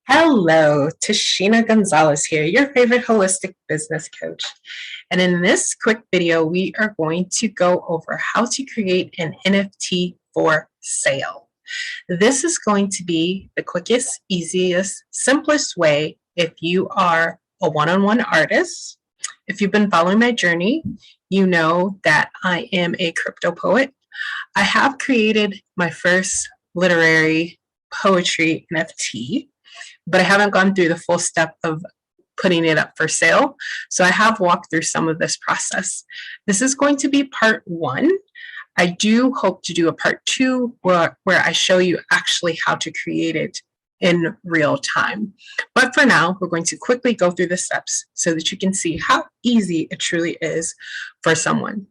Hello, Tashina Gonzalez here, your favorite holistic business coach. And in this quick video, we are going to go over how to create an NFT for sale. This is going to be the quickest, easiest, simplest way if you are a one-on-one artist. If you've been following my journey, you know that I am a crypto poet. I have created my first literary poetry NFT, but I haven't gone through the full step of putting it up for sale. So I have walked through some of this process. This is going to be part one. I do hope to do a part two where I show you actually how to create it in real time. But for now, we're going to quickly go through the steps so that you can see how easy it truly is for someone.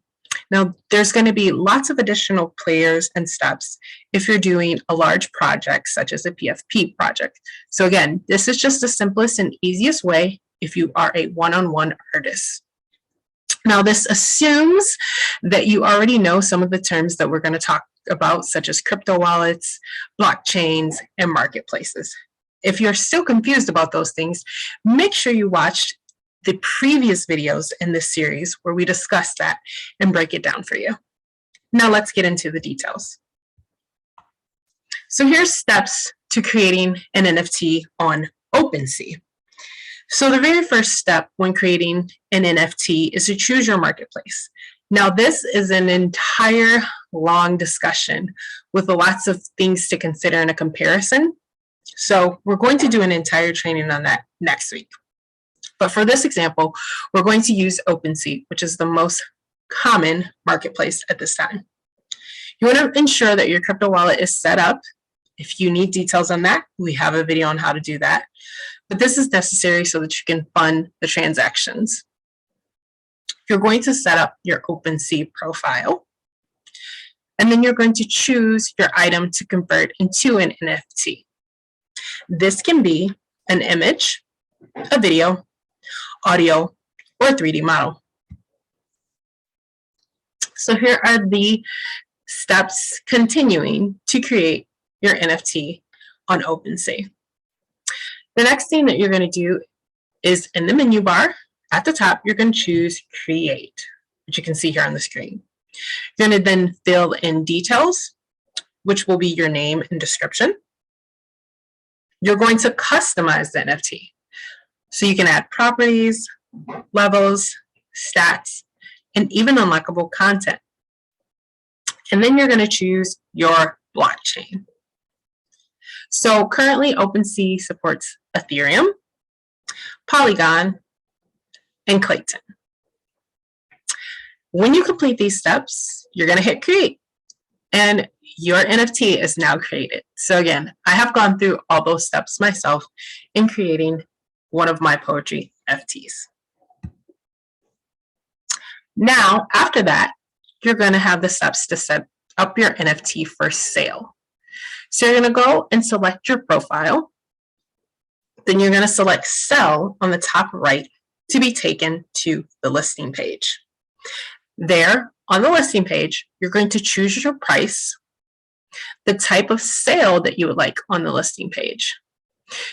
Now, there's going to be lots of additional players and steps if you're doing a large project such as a PFP project. So again, this is just the simplest and easiest way if you are a one-on-one artist. Now, this assumes that you already know some of the terms that we're going to talk about, such as crypto wallets, blockchains, and marketplaces. If you're still confused about those things, make sure you watch the previous videos in this series where we discuss that and break it down for you. Now let's get into the details. So here's steps to creating an NFT on Opensea. So the very first step when creating an NFT is to choose your marketplace. Now this is an entire long discussion with lots of things to consider in a comparison. So we're going to do an entire training on that next week. But for this example, we're going to use Opensea, which is the most common marketplace at this time. You want to ensure that your crypto wallet is set up. If you need details on that, we have a video on how to do that. But this is necessary so that you can fund the transactions. You're going to set up your Opensea profile, and then you're going to choose your item to convert into an NFT. This can be an image, a video, audio, or 3D model. So here are the steps continuing to create your NFT on Opensea. The next thing that you're going to do is in the menu bar at the top, you're going to choose Create, which you can see here on the screen. You're going to then fill in details, which will be your name and description. You're going to customize the NFT. So you can add properties, levels, stats, and even unlockable content. And then you're going to choose your blockchain. So currently Opensea supports Ethereum, Polygon, and Klatyn. When you complete these steps, you're going to hit create, and your NFT is now created. So again, I have gone through all those steps myself in creating one of my poetry NFTs. Now, after that, you're going to have the steps to set up your NFT for sale. So you're going to go and select your profile. Then you're going to select sell on the top right to be taken to the listing page. There, on the listing page, you're going to choose your price, the type of sale that you would like on the listing page.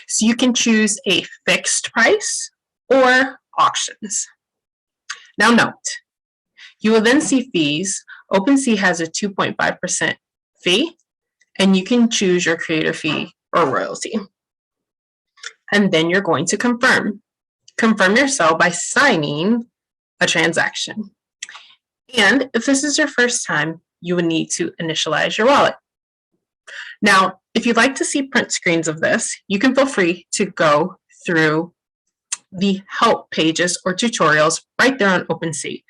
So you can choose a fixed price or auctions. Now note, you will then see fees. Opensea has a 2.5% fee, and you can choose your creator fee or royalty. And then you're going to confirm. Confirm your sale by signing a transaction. And if this is your first time, you will need to initialize your wallet. Now, if you'd like to see print screens of this, you can feel free to go through the help pages or tutorials right there on Opensea.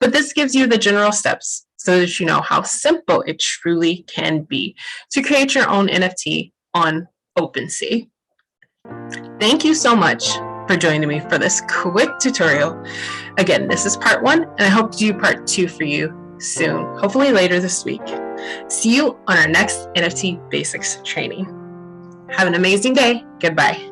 But this gives you the general steps so that you know how simple it truly can be to create your own NFT on Opensea. Thank you so much for joining me for this quick tutorial. Again, this is part one, and I hope to do part two for you soon, hopefully later this week. See you on our next NFT Basics training. Have an amazing day. Goodbye.